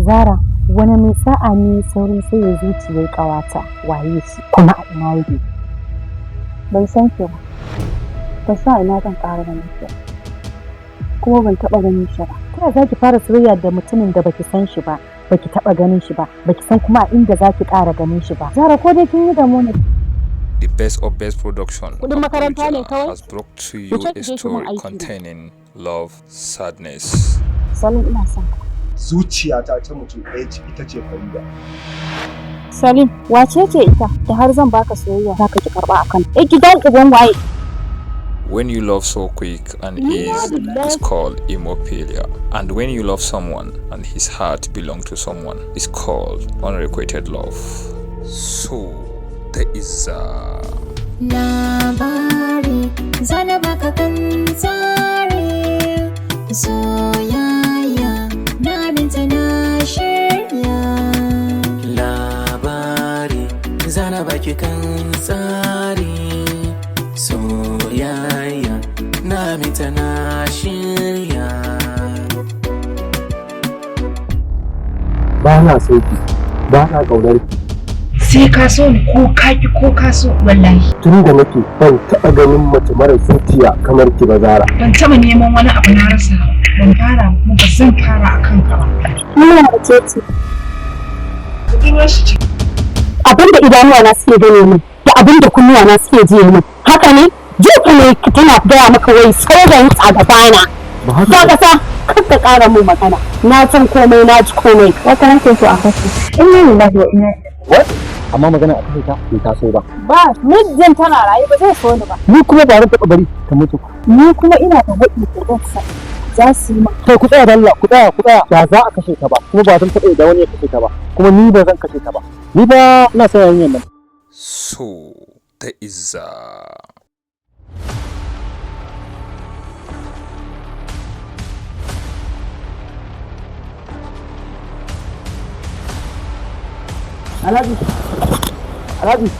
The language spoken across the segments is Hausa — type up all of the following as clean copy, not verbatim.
Zara, wani mai sa'a ne saurin sai ya zuciyar ƙawata waye shi kuma a ina yake? Ban san ki ba. Ban sa ina zan ƙara ganin shi. Kuma ban taɓa ganin shi ba. Ta za ki fara soyayya da mutumin da baki san shi ba, baki taɓa ganin shi ba, baki san kuma a inda za ki ƙara ganin shi ba. Zara, ko dai kin yi da mu ne? The best of best production Kudin makaranta ne kawai? has brought to you a story containing love, sadness. Salim, ina son ka. Zuciyata ta mutum ɗaya ce, ita ce Farida. Salim, wace ce ita da har zan baka soyayya za ka ki karɓa akan? Gidan uban waye? When you love so quick and easy, it's called hemophilia. And when you love someone and his heart belongs to someone, it's called unrequited love. So, there is labari zana baka kan tsari soyayya na minta na shirya. Labari zana baki kan tsari soyayya na minta na shirya. Ba na so ki, ba na ƙaunar ki. Sai ka so ni ko kaki ko ka so wallahi. Tun da nake ban taɓa ganin mace mara zuciya kamar ki ba, Zara. Ban taɓa neman wani abu na rasa ban fara kuma ba zan fara a kanka ba. Muna da cece. Budurwar shi ce. Abin da idanuwa na suke gane min da abin da kunnuwa na suke ji min. Haka ne? Jinka ne tana gaya maka wai saurayin a gabana. Ba haka Ka ba. kasa kar ka ƙara min magana. Na san komai na ji komai. Wata nake so a kashe. Inna lillahi wa inna What? Amma magana a kashe ta bai taso ba. ba mijin tana rayu ba zai so ni ba. Ni kuma ba zan taɓa bari ta mutu. Ni kuma ina da waɗi da zan za su yi ma. Kai ku tsaya da Allah, ku tsaya. Ba za a kashe ta ba, kuma ba zan taɓa da wani ya kashe ta ba, kuma ni ba zan kashe ta ba. Ni ba ina son yarinyar nan. So, there is Alhaji.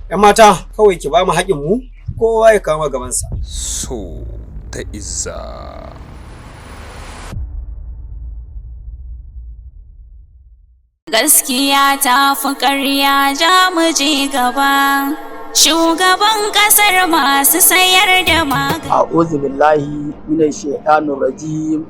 ‘Yan mata kawai ki ba mu haƙin mu kowa ya kama gabansa. So, there is Gaskiya ta fi ƙarya ja mu je gaba. Shugaban ƙasar masu sayar da magani. A'udhu billahi minash shaitanir rajim.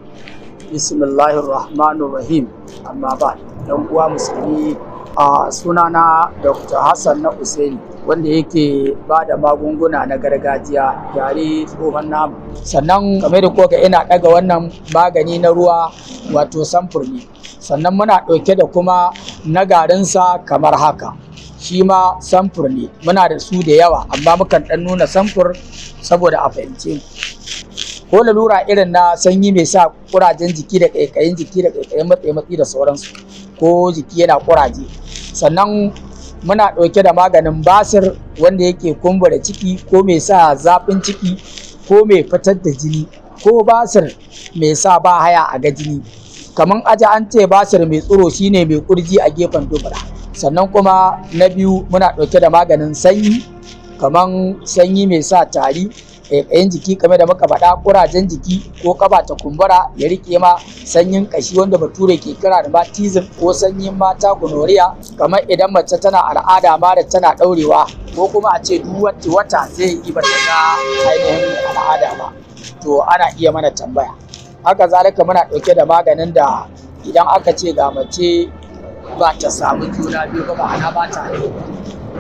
Bismillahir rahmanir rahim. Amma ba ‘yan uwa musulmi, a sunana Dr. Hassan na Usaini, wanda yake ba da magunguna na gargajiya yare tsohon namu. Sannan kamar da koga ina ɗaga wannan magani na ruwa wato samfur ne. Sannan muna ɗauke da kuma na garinsa kamar haka. Shi ma samfur ne, muna da su da yawa amma mukan ɗan nuna samfur saboda a fahimce mu. Ko lalura irin na sanyi mai sa kurajen jiki da ƙaiƙayin jiki da ƙaiƙayin matsi da sauransu, ko jiki yana kuraje. Sannan muna ɗauke da maganin basir wanda yake kumbura ciki ko mai sa zafin ciki ko mai fitar da jini ko basir mai sa ba haya a ga jini. Kamar aji an ce basir mai tsiro shine mai kurji a gefen dubura. Sannan kuma na biyu muna ɗauke da maganin sanyi, kamar sanyi mai sa tari, ƙaiƙayin jiki kamar da muka faɗa, ƙurajen jiki ko ƙafa ta kumbura ya riƙe ma, sanyin ƙashi wanda bature ke kira da rheumatism, ko sanyin mata gonorrhea, kamar idan mace tana al'ada ma da tana ɗaurewa, ko kuma a ce duk wata zai yi ba ta ga ainihin al'ada ba, to ana iya mana tambaya. Haka zalika muna ɗauke da maganin da idan aka ce ga mace ba ta samu juna biyu ba, ma'ana ba ta haihuwa,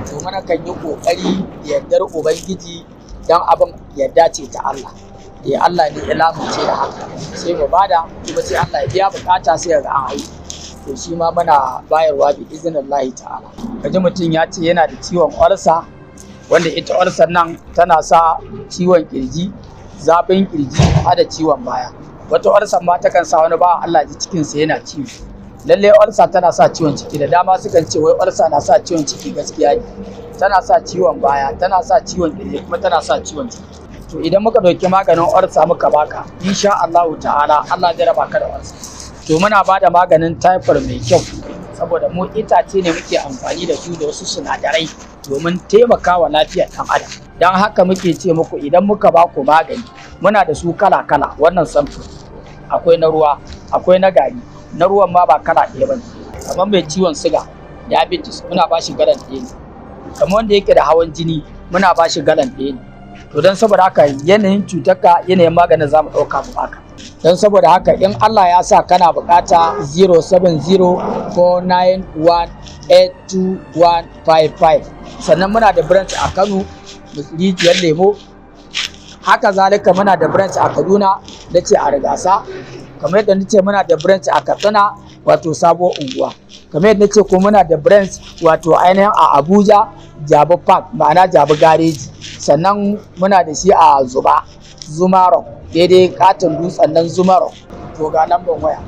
to muna kan yi ƙoƙari da yardar ubangiji dan abin yarda ce ta Allah. Allah ne ya lamunce da haka, sai mu bada kuma sai Allah ya biya bukata sai ga an haihu. To shi ma muna bayarwa bi iznillahi ta'ala. Kaji mutum ya ce yana da ciwon olsa, wanda ita olsar nan tana sa ciwon kirji, zafin kirji, hada ciwon baya. Wata olsar ma takan sa wani bawan Allah ji cikinsa yana ciwo. Lallai olsa tana sa ciwon ciki, da dama sukan ce wai olsa na sa ciwon ciki, gaskiya ne. Tana sa ciwon baya, tana sa ciwon kirji, kuma tana sa ciwon ciki. To idan muka ɗauki maganin olsa muka baka, insha Allahu ta'ala Allah zai raba ka da olsa. To muna ba da maganin typhoid mai kyau, saboda mu itace ne muke amfani da su da wasu sinadarai domin taimakawa lafiyar ɗan adam. Don haka muke ce muku idan muka ba ku magani muna da su kala-kala. Wannan samfur akwai na ruwa, akwai na gari, na ruwan ma ba kala ɗaya ba ne. Kamar mai ciwon siga, diabetes, muna ba shi galan ɗaya ne. Kamar wanda yake da hawan jini muna ba shi galan ɗaya ne. To don saboda haka yanayin cutarka yanayin maganin za mu ɗauka mu baka. Don saboda haka in Allah ya sa kana bukata 070-491-82155. Sannan muna da branch a Kano, Rijiyar Lemo. Haka zalika muna da branch a Kaduna, da ce a Rigasa. Kamar yadda nace muna da branch a Katsina, wato Sabo Unguwa. Kamar yadda nace ko muna da branch wato ainihin a Abuja, Jabi Park, ma'ana Jabi Gareji. Sannan muna da shi a Zuma Rock, daidai katon dutsen nan Zuma Rock. To ga lambar waya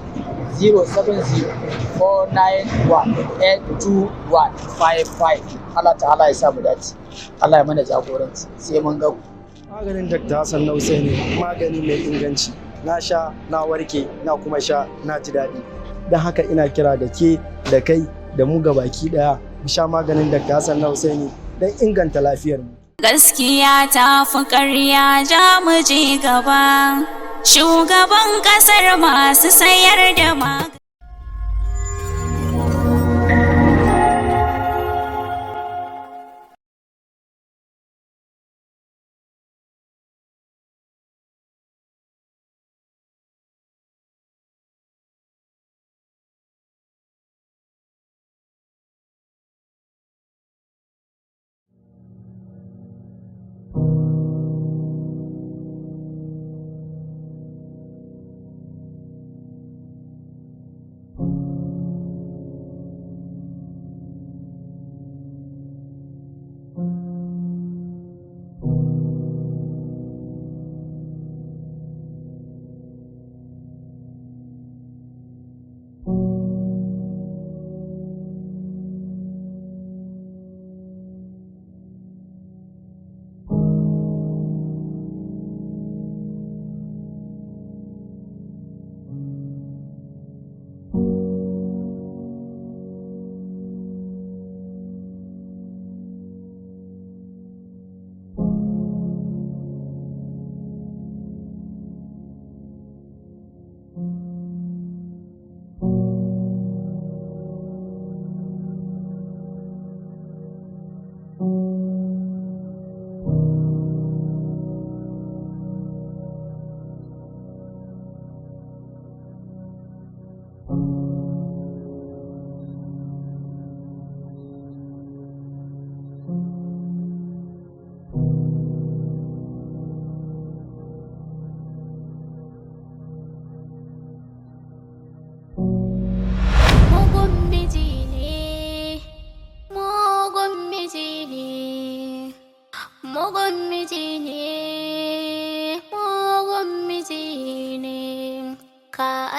070-491-82155. Allah ta'ala ya sa mu dace. Allah ya mana jagoranci. Sai mun ga maganin Dr. Hassan na Usaini, magani mai inganci. Na sha, na warke, na kuma sha, na ji daɗi. Don haka ina kira da ke, da kai, da mu gabaki ɗaya mu sha maganin Dr. Hassan na Usaini don inganta lafiyarmu. Gaskiya ta fi ƙarya, ja mu je gaba. Shugaban ƙasar masu sayar da magani.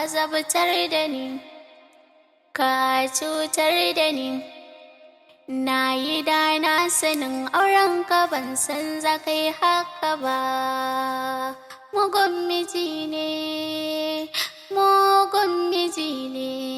azabtar da ni, ka cutar da ni. Na yi da na sanin aurenka ban san za ka yi haka ba. Mugun miji ne, mugun miji ne.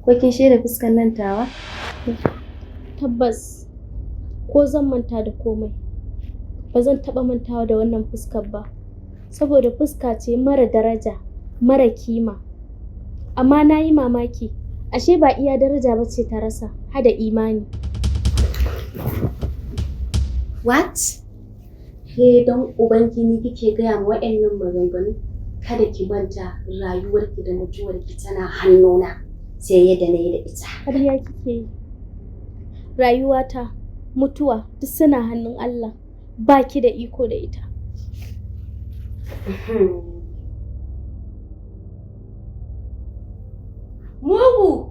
Ko kin shaida fuskar nan tawa? Tabbas ko zan manta da komai ba zan taɓa mantawa da wannan fuskar ba, saboda fuska ce mara daraja, mara kima. Amma na yi mamaki, ashe ba iya daraja ba ce ta rasa, hada imani. What? Ke don ubangiji kike gaya ma waɗannan maganganu? Kada ki manta rayuwarki da mutuwarki tana hannuna, sai yadda na yi da ita. Ƙarya kike yi. Rayuwata, mutuwa duk suna hannun Allah, ba ki da iko da ita. Mugu!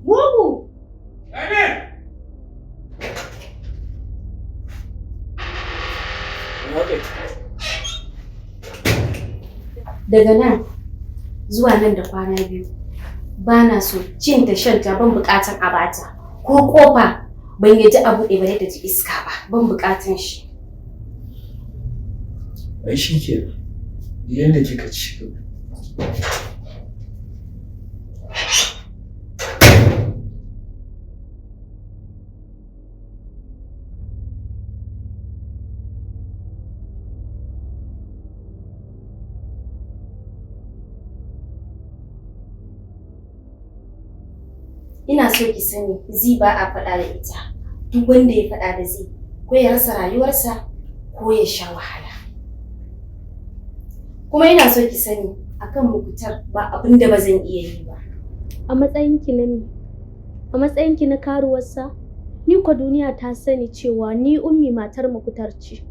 Mugu! Daga nan zuwa nan da kwana 2 ba na so cin da shan ta ban buƙatar a bata, ko ƙofa ban yaji a buɗe ba da ji iska ba, ban buƙatar shi. Ai shi ke yadda kika ci. Ina so ki sani Zi ba a faɗa da ita. Duk wanda ya faɗa da Zi ko ya rasa rayuwarsa ko ya sha wahala. Kuma ina so ki sani akan Mukutar ba abin da ba zan iya yi ba. A matsayinki na me? A matsayinki na karuwarsa? Ni kwa duniya ta sani cewa ni Ummi matar Mukutar ce.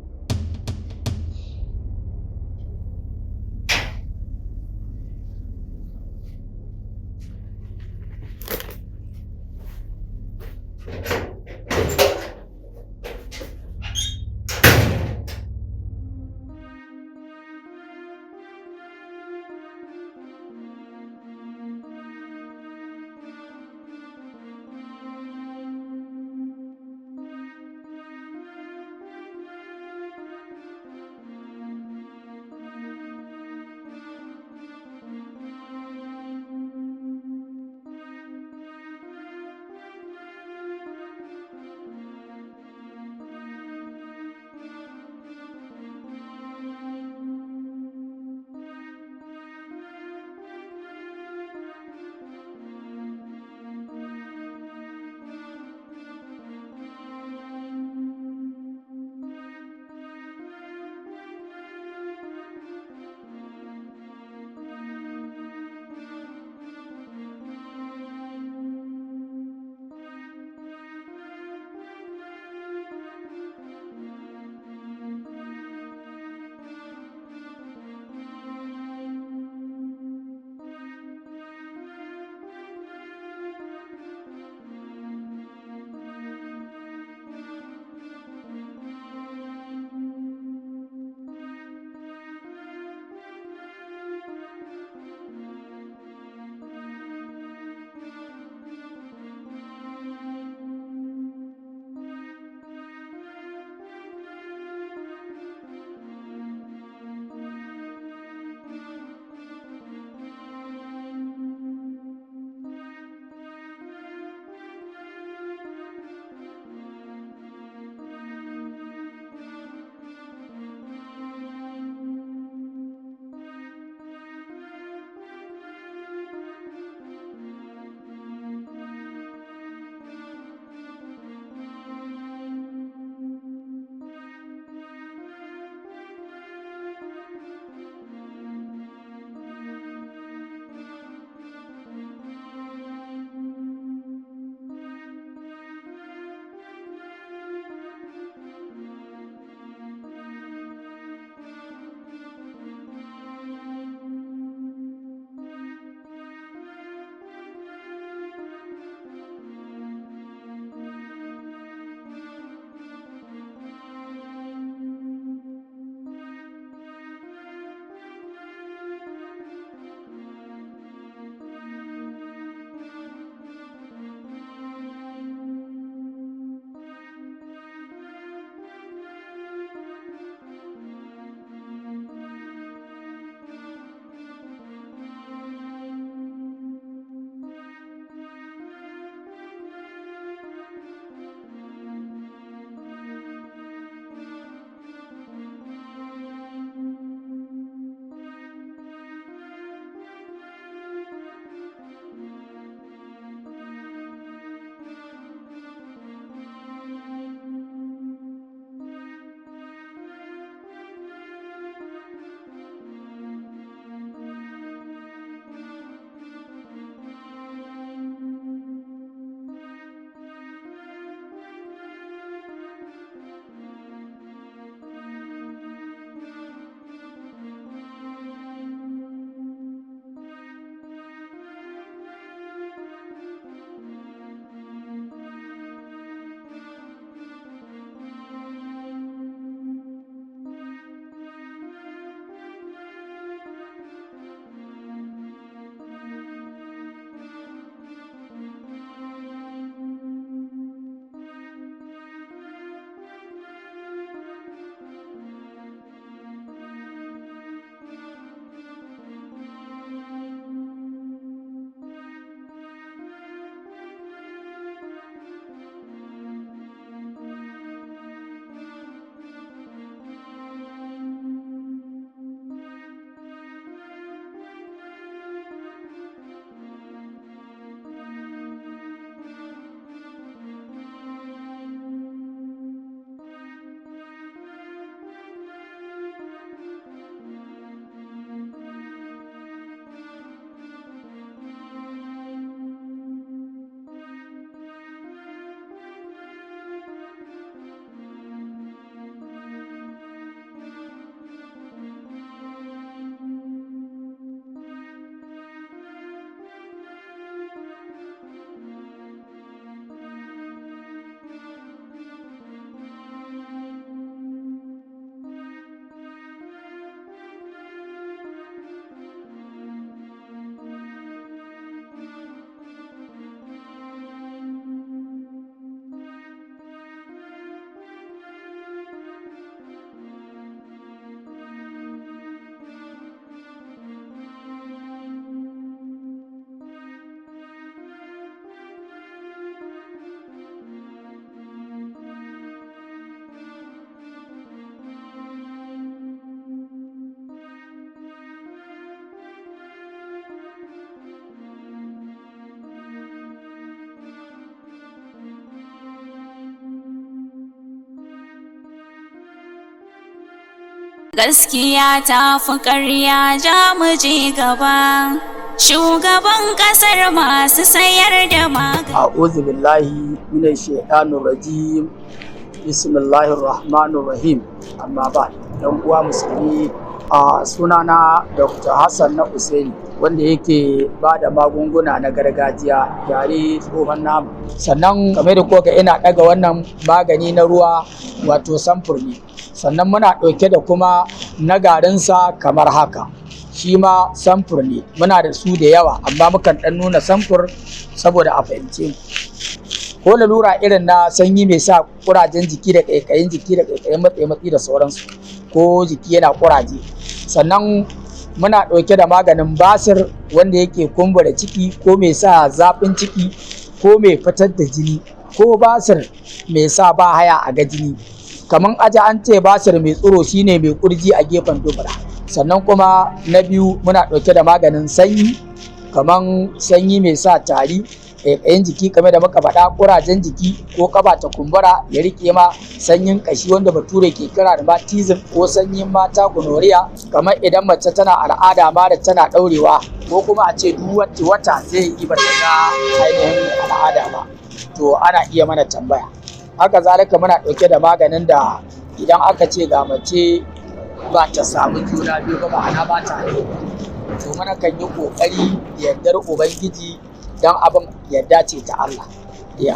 Gaskiya ta fi ƙarya, ja mu je gaba. Shugaban ƙasar masu sayar da magani. A'udhu billahi minash shaitanir rajim. Bismillahir rahmanir rahim. Amma ba dan uwa musulmi, a sunana Dr. Hassan na Usaini, wanda yake ba da magunguna na gargajiya yare tsohon namu. Sannan kamar da kuka ina daga wannan magani na ruwa, wato samfur ne. Sannan muna ɗauke da kuma na garinsa kamar haka, shi ma samfur ne. Muna da su da yawa, amma mukan ɗan nuna samfur saboda a fahimce mu. Ko lalura irin na sanyi mai sa kurajen jiki da ƙaiƙayin jiki da ƙaiƙayin matsi da sauransu, ko jiki yana kuraje. Sannan muna ɗauke da maganin basir wanda yake kumbura ciki, ko mai sa zafin ciki, ko mai fitar da jini, ko basir mai sa ba haya a ga jini. Kamar aja an ce basir mai tsiro shine mai kurji a gefen dubura. Sannan kuma na biyu muna ɗauke da maganin sanyi, kamar sanyi mai sa tari, ƙaiƙayin jiki kamar da muka faɗa, ƙurajen jiki, ko ƙafa ta kumbura ya rike ma, sanyin ƙashi wanda bature ke kira da rheumatism, ko sanyin mata gonorrhea, kamar idan mace tana al'ada ma da tana ɗaurewa, ko kuma a ce duk wata zai yi ba ta ga ainihin al'ada ba, to ana iya mana tambaya. Haka zalika muna ɗauke da maganin da idan aka ce ga mace ba ta samu juna biyu ba, ma'ana ba ta haihuwa, to muna kan yi ƙoƙari yardar ubangiji, dan abin yarda ce ta Allah.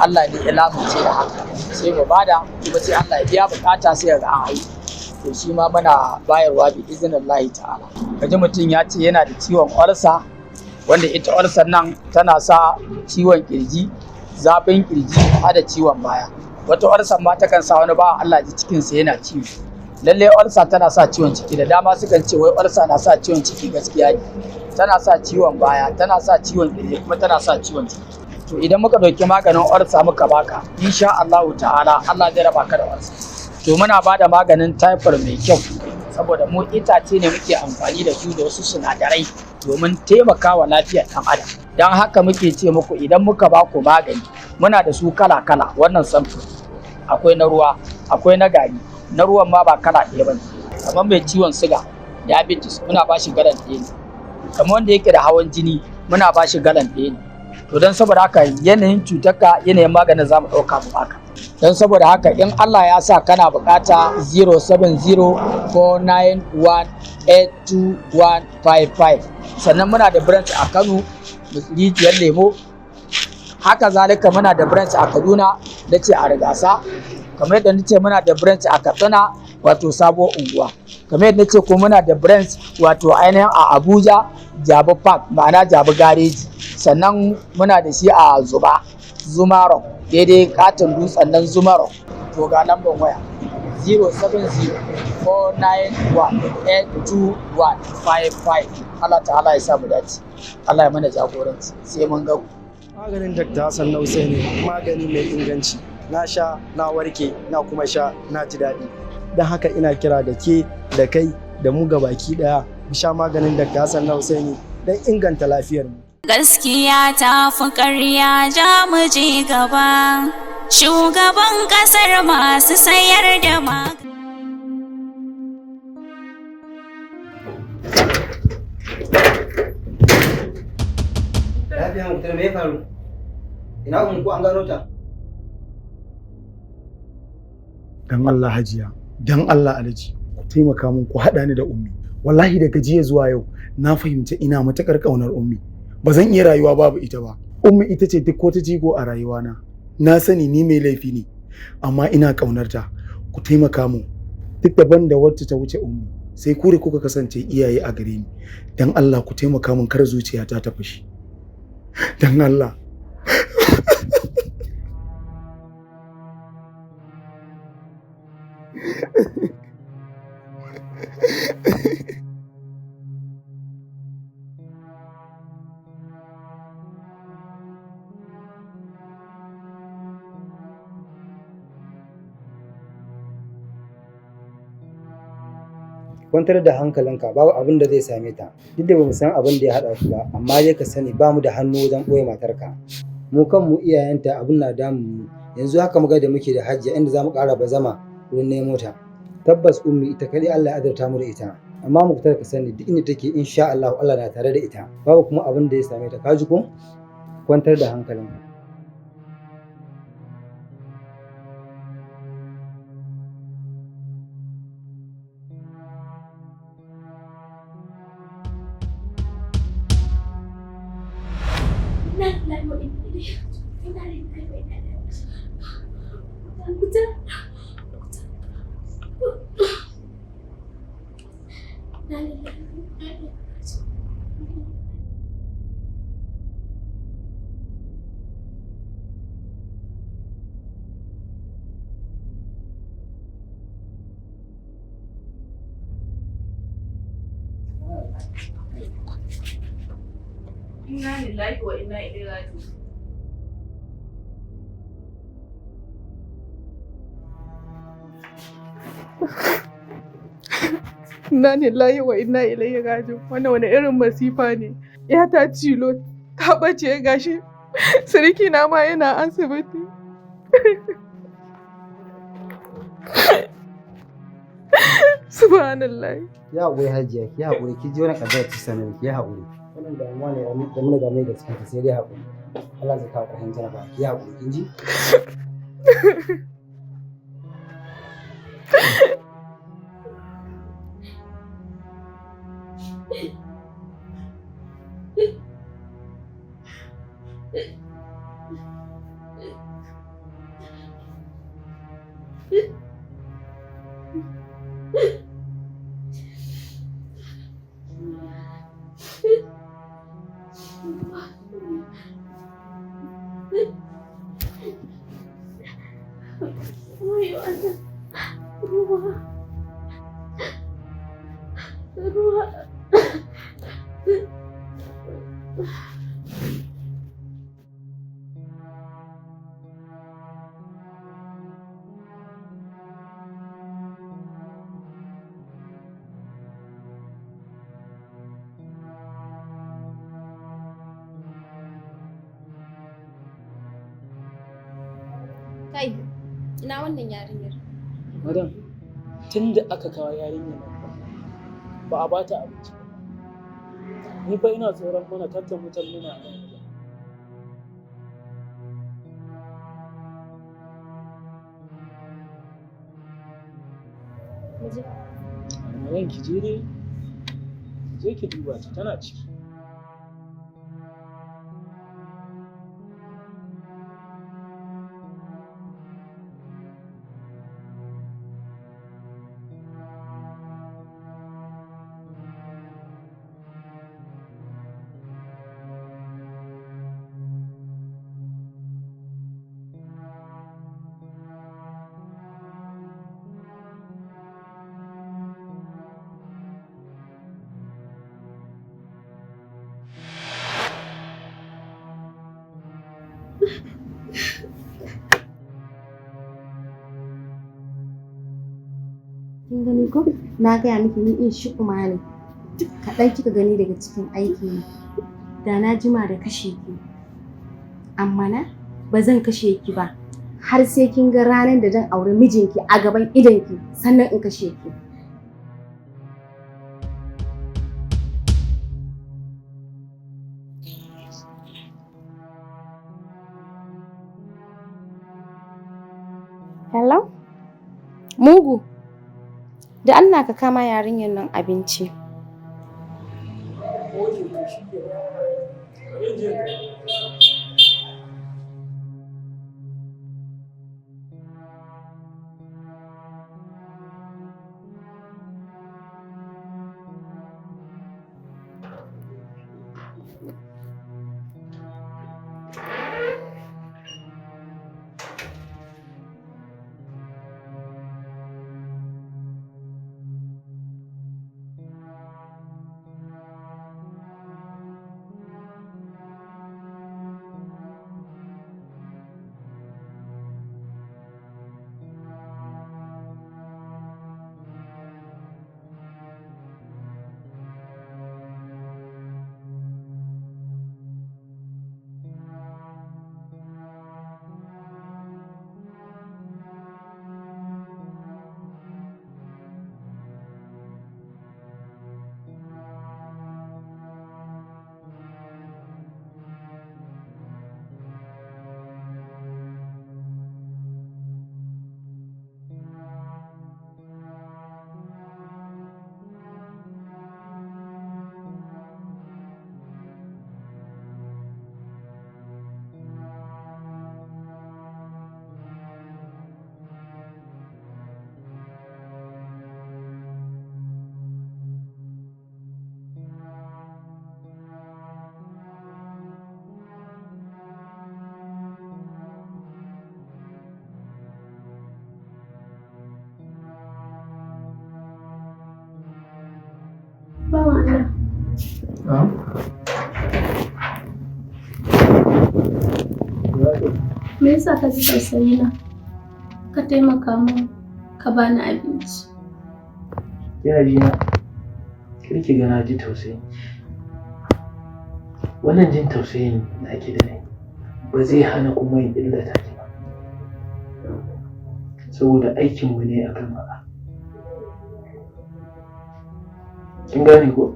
Allah ne ya lamunce da haka, sai mu bada, kuma sai Allah ya biya bukata, sai ga an haihu. To shi ma muna bayarwa bi iznillahi ta'ala. Kaji mutum ya ce yana da ciwon olsa, wanda ita olsa nan tana sa ciwon kirji, zafin kirji, hada ciwon baya. Wata olsa ma takan sa wani bawan Allah ji cikinsa yana ciwo. Lallai olsa tana sa ciwon ciki, da dama sukan ce wai olsa na sa ciwon ciki, gaskiya ne. Tana sa ciwon baya, tana sa ciwon kirji, kuma tana sa ciwon ciki. To idan muka ɗauki maganin olsa muka baka, insha Allahu ta'ala Allah zai raba ka da olsa. To muna ba da maganin typhoid mai kyau, saboda mu itace ne muke amfani da su da wasu sinadarai domin taimakawa lafiyar ɗan adam. Don haka muke ce muku idan muka ba ku magani, muna da su kala-kala. Wannan samfur akwai na ruwa, akwai na gari. Na ruwan ma ba kala ɗaya ba ne. Kamar mai ciwon siga, diabetes, muna ba shi galan ɗaya ne. Kamar wanda yake da hawan jini, muna ba shi galan ɗaya ne. To don saboda haka yanayin cutarka, yanayin maganin za mu ɗauka mu baka. Don saboda haka in Allah ya sa kana bukata 070-491-82155. Sannan muna da branch a Kano, Rijiyar Lemo. Haka zalika muna da branch a Kaduna, da ce a Rigasa. Kamar yadda nace muna da branch a Katsina, wato Sabo Unguwa. Kamar yadda nace ko muna da branch wato ainihin a Abuja, Jabi Park, ma'ana Jabi Gareji. Sannan muna da shi a Zumarok, daidai katon dutsen nan Zumarok. To ga lambar waya 070-491-82155. Allah ta'ala ya samu dace. Allah ya mana jagoranci, sai mun ga. Maganin Dr. Hassan na Usaini, magani mai inganci. Na sha, na warke, na kuma sha, na ji daɗi. Don haka ina kira da ke, da kai, da mu gabaki ɗaya, mu sha maganin Dr. Hassan na Usaini don inganta lafiyarmu. Gaskiya ta fi ƙarya, ja mu je gaba. Shugaban ƙasar masu sayar da magani. Lafiya mutum me ya faru? Ina kun ku an gano ta? Dan Allah Hajiya, dan Allah Alhaji, ku taimaka min ku haɗa ni da Ummi. Wallahi daga jiya zuwa yau na fahimci ina matuƙar ƙaunar Ummi. Ba zan iya rayuwa babu ita ba. Ummi ita ce duk wata jigo a rayuwana. Na sani ni mai laifi ne, amma ina ƙaunarta. Ku taimaka min. Duk daban da wacce ta wuce Ummi, sai ku da kuka kasance iyaye a gare ni. Dan Allah ku taimaka min kar zuciyata ta fashi. Dan Allah. Kwantar da hankalinka, babu abin da zai same ta. Duk da bamu san abin da ya haɗa su ba, amma dai ka sani ba mu da hannu wajen ɓoye matarka. Mu kanmu iyayenta abin na damun mu. Yanzu haka muga da muke da Hajiya inda za mu ƙara bazama wurin nemo ta. tabbas ummi ita kadai Allah ya azurta mu da ita, amma Muktar ka sani duk inda take insha Allah Allah na tare da ita, babu kuma abin da ya same ta, ka ji ko? Kwantar da hankalinka. Inna lillahi wa inna ilaihi raji'un. Inna lillahi wa inna ilaihi raji'un. Wannan wani irin masifa ne? Ya ta cilo ta bace gashi. Siriki na ma yana asibiti. Subhanallah. Ya haƙuri hajiya, ki haƙuri, ki ji wani ƙaddara ci sanin ki haƙuri. Wannan damuwa ne da mun ga mai da cikin sai dai haƙuri. Allah zai kawo ƙarshen jaraba, ki haƙuri, kin ji? Kai, ina wannan yarinyar? Madam, tun da aka kawo yarinyar nan ba a bata abinci ba. Ni fa ina tsoron mana kar ta mutar muna a nan wajen. Madan ki je dai, je ki duba ta tana ciki. Kin gani ko? Na gaya miki ni in shi kuma ne. Kaɗan kika gani daga cikin aiki ne. Da na jima da kashe ki. Amma na ba zan kashe ki ba. Har sai kin ga ranar da zan auri mijinki a gaban idonki sannan in kashe ki. Hello? Mugu. Da Allah ka kama yarinyar nan abinci. Bawan Allah. Me yasa ka ji tausayi na? Ka taimaka min ka bani abinci. Yarina, kar ki ga na ji tausayin. Wannan jin tausayin da ake da ni ba zai hana kuma yin illata ki ba. Saboda aikinmu ne akan haka. Kin gane ko?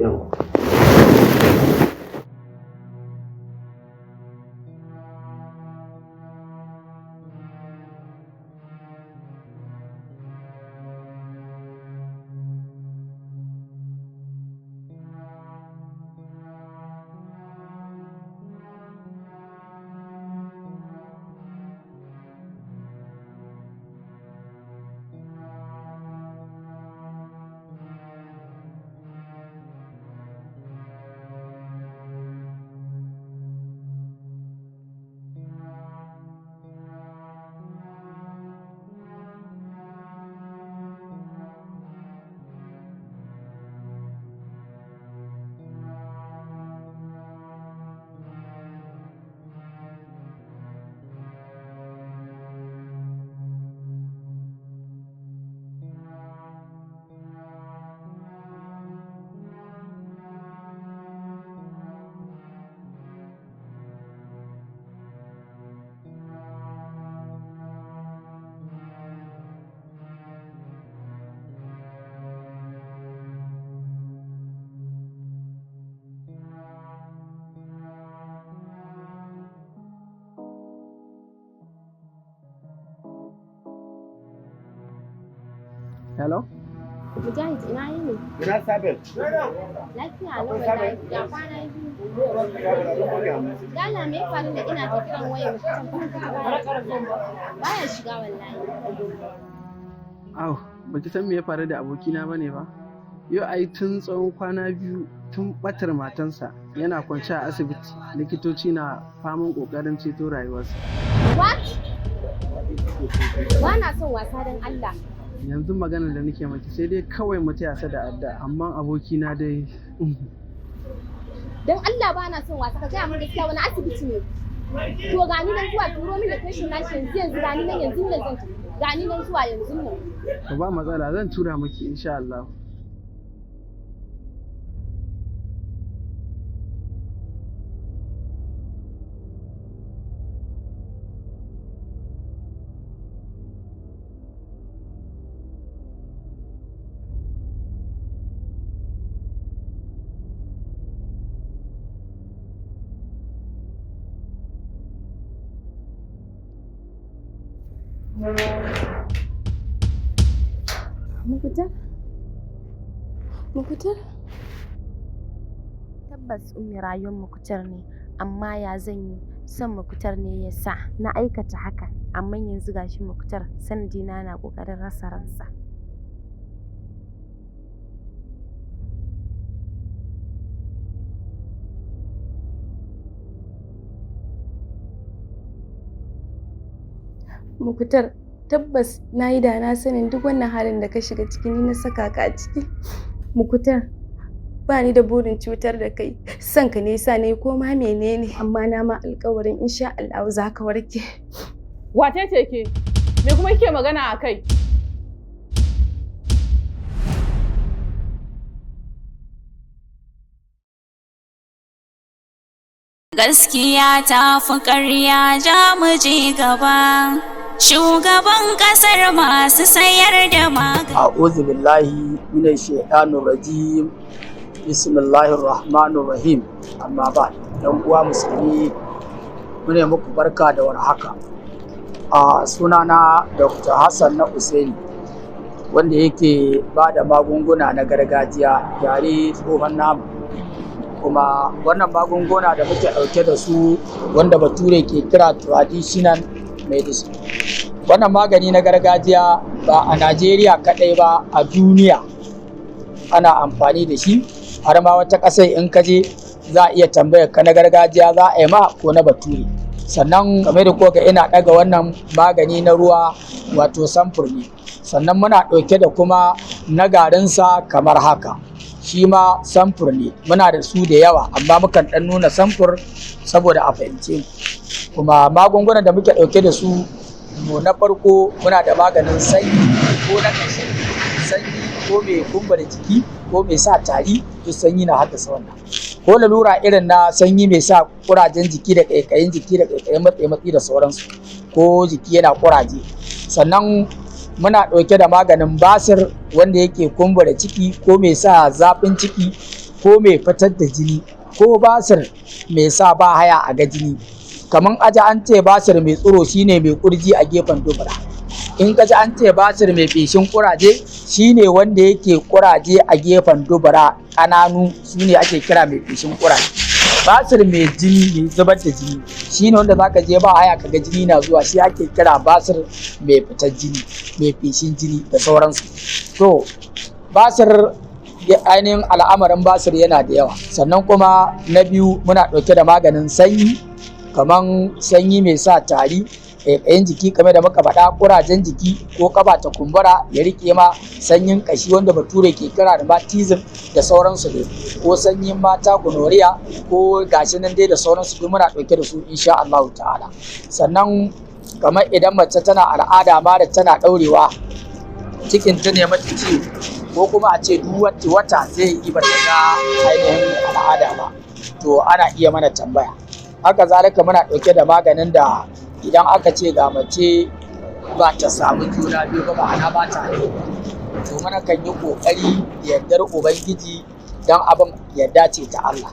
Yau. Hello? Mujahid ina yini? Ina Sabel. Lafiya lau wallahi ya kwana biyu. Dala me faru da ina ta kiran wayar mutum baya shiga wallahi. Au, baki san me ya faru da abokina bane ba? Yau ai tun tsawon kwana biyu tun batar matansa yana kwance a asibiti likitoci na faman kokarin ceto rayuwarsa. What? Ba na son wasa don Allah. Yanzu maganar da nake maki sai dai kawai mu taya sa da adda amma abokina dai don Allah ba na son wasa ka gaya min gaskiya wani asibiti ne. To gani nan zuwa turo min location nashi yanzu gani nan yanzu nan zan gani nan zuwa yanzu nan. To ba matsala zan tura miki insha Allah. Mukutar? Tabbas ummi rayuwar Mukutar ne, amma ya zan yi son Mukutar ne ya sa na aikata haka, amma yanzu gashi Mukutar sanadina na ƙoƙarin rasa ransa. Mukutar, tabbas na yi da na sanin duk wannan halin da ka shiga ciki ni na saka ka a ciki. Mukutar, ba ni da burin cutar da kai, son ka ne sa ne ko ma menene, amma na ma alƙawarin insha Allah za ka warke. Wace ce ke? Me kuma kike magana a kai? Gaskiya ta fi ƙarya, ja mu je gaba. Shugaban ƙasar masu sayar da magani. A'udhu billahi minash shaitanir rajim. Bismillahir rahmanir rahim. Amma ba yan uwa musulmi mune muku barka da warhaka. Sunana Dr. Hassan na Usaini wanda yake ba da magunguna na gargajiya yare tsohon namu. Kuma wannan magunguna da muke ɗauke da su wanda bature ke kira traditional medicine. Wannan magani na gargajiya ba a Najeriya kaɗai ba, a duniya ana amfani da shi, har ma wata ƙasar in ka je za a iya tambayar ka na gargajiya za a yi ma ko na bature. Sannan kamar da kuka ina ɗaga wannan magani na ruwa wato samfur ne. Sannan muna ɗauke da kuma na garinsa kamar haka, shi ma samfur ne, muna da su da yawa amma mukan ɗan nuna samfur saboda a fahimce mu. Kuma magungunan da muke ɗauke da su na farko muna da maganin sanyi ko na ƙashi, sanyi ko mai kumbura jiki ko mai sa tari, duk sanyi na haddasa wannan. Ko lalura irin na sanyi mai sa kurajen jiki da ƙaiƙayin jiki da ƙaiƙayin matsi da sauransu, ko jiki yana kuraje. Sannan muna ɗauke da maganin basir wanda yake kumbura ciki ko mai sa zafin ciki ko mai fitar da jini ko basir mai sa ba haya a ga jini. Kamar aji an ce basir mai tsiro shine mai kurji a gefen dubura. In ka ji an ce basir mai feshin kuraje shine wanda yake kuraje a gefen dubura ƙananu, su ne ake kira mai feshin kuraje. Basir mai jini mai zubar da jini shine wanda zaka je ba haya kaga jini na zuwa, shi ake kira basir mai fitar jini, mai feshin jini da sauransu. To basir, ainihin al'amarin basir yana da yawa. Sannan kuma na biyu muna ɗauke da maganin sanyi, kaman sanyi mai sa tari, ƙaiƙayin jiki kamar da muka faɗa, ƙurajen jiki ko ƙafa ta kumbura ya riƙe ma, sanyin ƙashi wanda bature ke kira da rheumatism da sauransu ne, ko sanyin mata gonorrhea ko gashi nan dai da sauransu, duk muna ɗauke da su insha Allah ta'ala. Sannan kamar idan mace tana al'ada ma da tana ɗaurewa, cikin ta ne mata ciwo, ko kuma a ce duk wata zai yi ba ta ga ainihin al'ada ba, to ana iya mana tambaya. Haka zalika muna ɗauke da maganin da idan aka ce ga mace ba ta samu juna biyu ba, ma'ana ba ta haihuwa, to mana kan yi ƙoƙari da yardar Ubangiji don abin yarda ce ta Allah.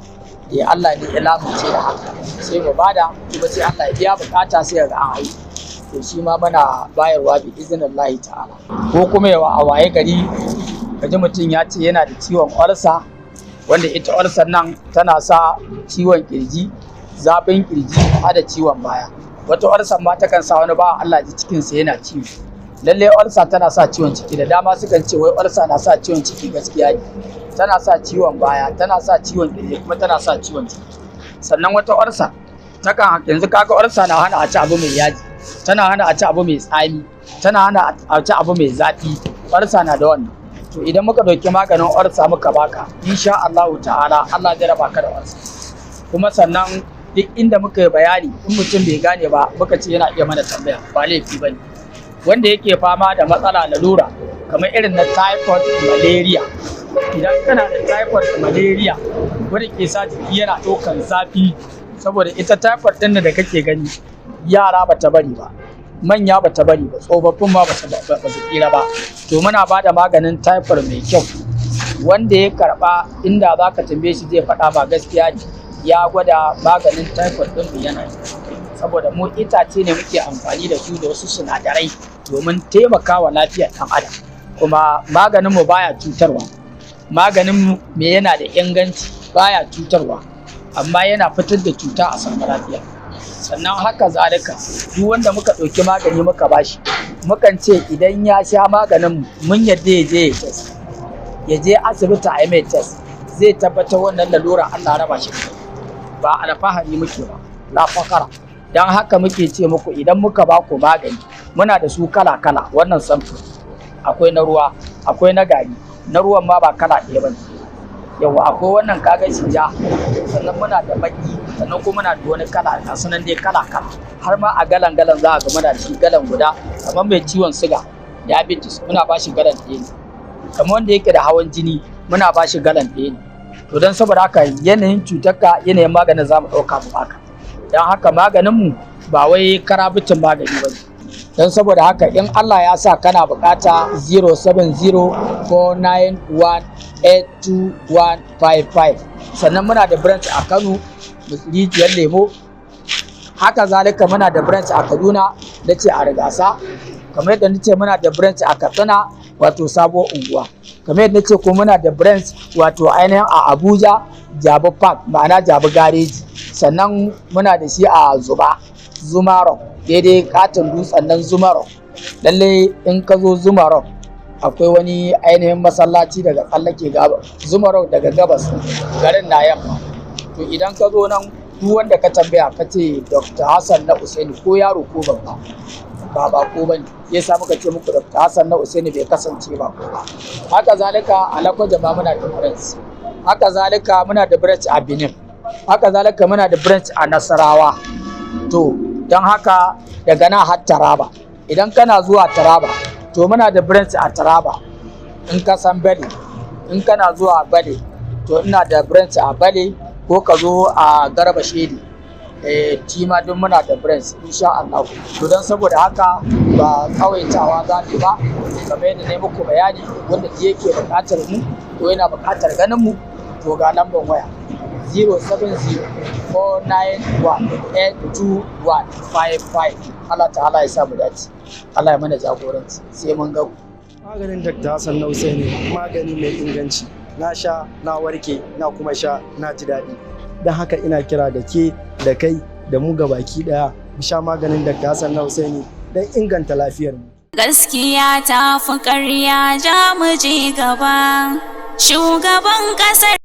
Allah ne ya lamunce da haka, sai mu bada kuma sai Allah ya biya bukata sai ga an haihu. To shi ma muna bayarwa bi iznillahi ta'ala. Ko kuma yawa a waye gari kaji mutum ya ce yana da ciwon olsa, wanda ita olsar nan tana sa ciwon kirji, zafin kirji har da ciwon baya. Wata olsa ma takan sa wani bawan Allah ji cikinsa yana ciwo. Lalle olsa tana sa ciwon ciki, da dama sukan ce wai olsa na sa ciwon ciki, gaskiya ne. Tana sa ciwon baya, tana sa ciwon kirji, kuma tana sa ciwon ciki. Sannan wata olsa takan, yanzu kaga olsa na hana a ci abu mai yaji, tana hana a ci abu mai tsami, tana hana a ci abu mai zafi. Olsa na da wannan. To idan muka ɗauki maganin olsa muka baka, insha Allahu ta'ala Allah zai raba ka da olsa. Kuma sannan duk inda muka yi bayani, in mutum bai gane ba muka ce yana iya mana tambaya, ba laifi bane. Wanda yake fama da matsala lalura kamar irin na typhoid, malaria, idan kana da typhoid da malaria wanda ke sa jiki yana ɗaukan zafi, saboda ita typhoid ɗin da kake gani yara bata bari ba, manya bata bari ba, tsofaffin ma ba su tsira ba. To muna ba da maganin typhoid mai kyau, wanda ya karɓa inda za ka tambaye shi zai faɗa ba gaskiya ne, ya gwada maganin typhoid ɗin yana yi. Saboda mu itace ne muke amfani da su da wasu sinadarai domin taimakawa lafiyar ɗan adam. Kuma maganin mu baya cutarwa, maganin mu me yana da inganci, baya cutarwa, amma yana fitar da cuta a samu lafiya. Sannan haka zalika duk wanda muka ɗauki magani muka bashi, mukan ce idan ya sha maganin mun yadda ya je ya je asibiti a yi mai test, zai tabbatar wannan lalura Allah raba shi, ba alfahari muke ba, la fakara. Don haka muke ce muku idan muka ba ku magani, muna da su kala-kala. Wannan samfur akwai na ruwa, akwai na gari, na ruwan ma ba kala ɗaya ba ne. Yawa akwai wannan kaga shi ja, sannan muna da baki, sannan kuma muna da wani kala, ga sunan dai kala-kala. Har ma a galan za a ga muna da shi galan guda. Kamar mai ciwon siga, diabetes, muna ba shi galan ɗaya ne. Kamar wanda yake da hawan jini, muna ba shi galan ɗaya ne. To don saboda haka yanayin cutarka, yanayin maganin za mu ɗauka mu baka. Don haka maganinmu ba wai karabitin magani ba ne. Don saboda haka in Allah ya sa kana bukata 070-491-82155. Sannan muna da branch a Kano, Rijiyar Lemo. Haka zalika muna da branch a Kaduna, da ce a Rigasa. Kamar yadda nace muna da branch a Katsina, wato Sabo Unguwa. Kamar yadda nace ko muna da branch wato ainihin a Abuja, Jabi Park, ma'ana Jabi Gareji. Sannan muna da shi a Zumarok, daidai katon dutsen nan Zumarok. Lalle in ka zo Zumarok akwai wani ainihin masallaci daga tsallake gaba, Zumarok daga gabas, garin na yamma. To idan ka zo nan duk wanda ka tambaya ka ce Dr. Hassan na Usaini, ko yaro ko babba, ba bako bane yasa muka ce muku Dr. Hassan na Usaini bai kasance bako ba. Haka zalika a Lakwaja ma muna da branch, haka zalika muna da branch a Benin, haka zalika muna da branch a Nasarawa. To don haka daga nan har Taraba, idan kana zuwa Taraba to muna da branch a Taraba. In ka san Bale, in kana zuwa Bale to ina da branch a Bale, ko ka zo a Garba Shedi, tima duk muna da branch insha Allah. To don saboda haka ba kawaitawa za mu ba, kamar yadda ne muku bayani, wanda yake buƙatar mu ko yana buƙatar ganin mu to ga lambar waya 070-491-82155. Allah ta'ala ya sa mu dace, Allah ya mana jagoranci, sai mun ga ku. Maganin Dr. Hassan na Usaini magani mai inganci, na sha na warke na kuma sha na ji daɗi. Don haka ina kira da ke da kai da mu gabaki ɗaya mu sha maganin Dr. Hassan na Usaini don inganta lafiyar mu. Gaskiya ta fi ƙarya, ja mu je gaba. Shugaban ƙasar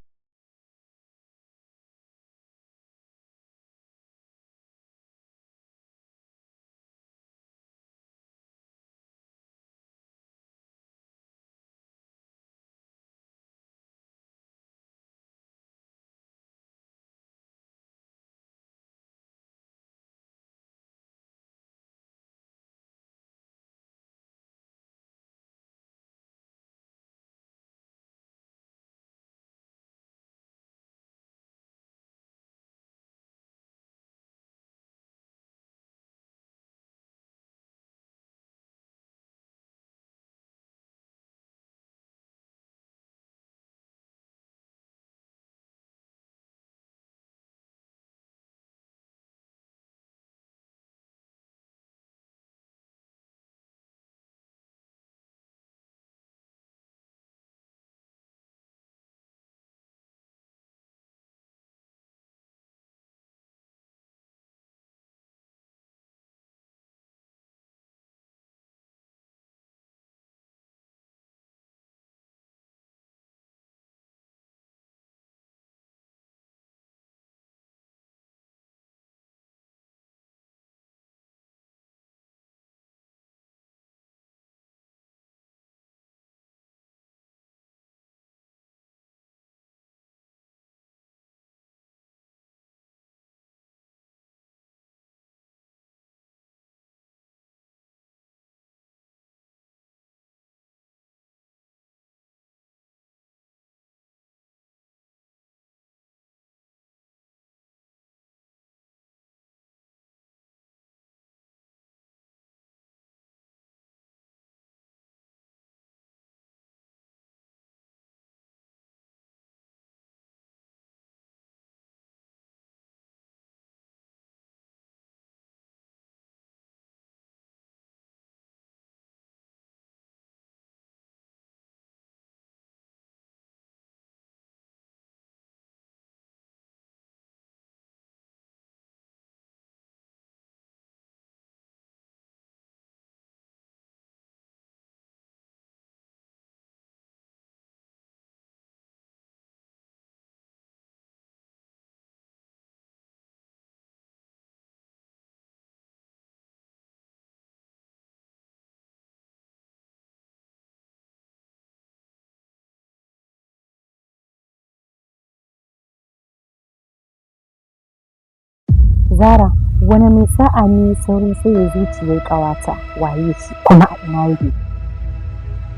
Zara, wani mai sa'a ne saurin sai ya zuciyar ƙawata, waye shi kuma a ina yake?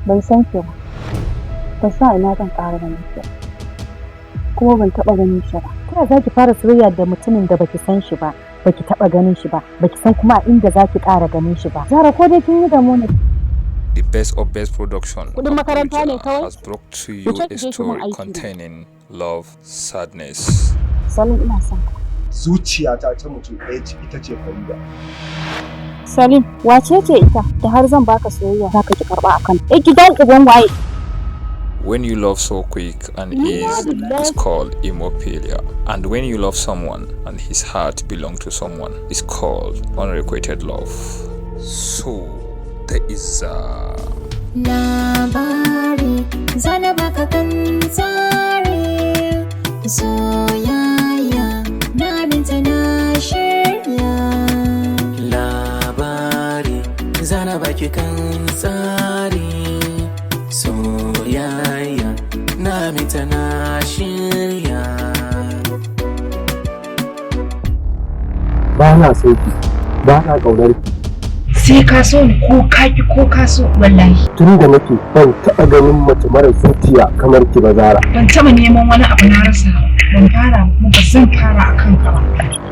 Ban san shi ba, ban sa ina zan ƙara ganin shi, kuma ban taɓa ganin shi ba. Ta za ki fara soyayya da mutumin da baki san shi ba, baki taɓa ganin shi ba, baki san kuma a inda za ki ƙara ganin shi ba. Zara, ko dai kin yi da mu ne? The best of best production Kudin makaranta ne kawai? has brought to you a story containing love, sadness. Salim, ina son ka. Zuciyata ta mutum ɗaya ce, ita ce Farida. Salim, wace ce ita da har zan baka soyayya za ka ki karɓa akan? Gidan uban waye? When you love so quick and easy, it's called hemophilia. And when you love someone and his heart belongs to someone, it's called unrequited love. So, there is labari zana baka kan tsari soyayya na binta na shirya labari tsari soyayya na mita na shirya. Ba na so ki, ba na ƙaunar ki. Sai ka so ni ko ka ki ko ka so wallahi. Tun da nake ban taɓa ganin mace mara zuciya kamar ki ba Zara. Ban taɓa neman wani abu na rasa ba. Ban fara kuma ba zan fara a kanka ba.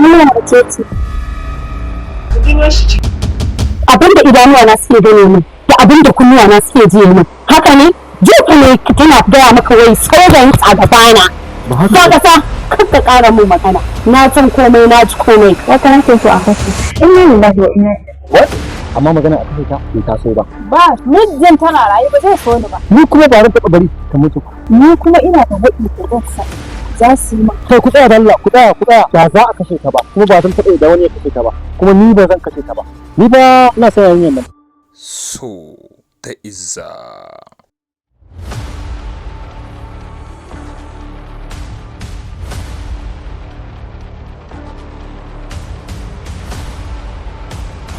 Muna da cece. Abin da idanuwa na suke gane min da abin da kunnuwa na suke ji min. Haka ne? Jiya ne tana gaya maka wai saurayin a gabana. Ba ka sa kar ka ƙara min magana. Na san komai na ji komai. Wata nake so a kashe. Inna lillahi wa inna ilaihi. Amma magana a kashe ta bai taso ba. Ba, mijin tana rayu ba zai so ni ba. Ni kuma ba zan taɓa bari ta mutu. Ni kuma ina da haƙƙi da zan sa. Za su yi ma. Kai ku tsaya dalla, ku tsaya. Ba za a kashe ta ba. Kuma ba zan taɓa da wani ya kashe ta ba. Kuma ni ba zan kashe ta ba. Ni ba ina son yayin nan. So da izza.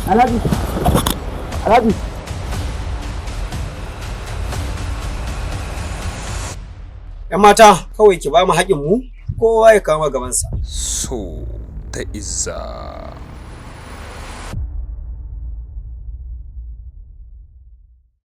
Alhaji. ‘Yan mata kawai ki ba mu haƙin mu kowa ya kama gabansa. So da izza.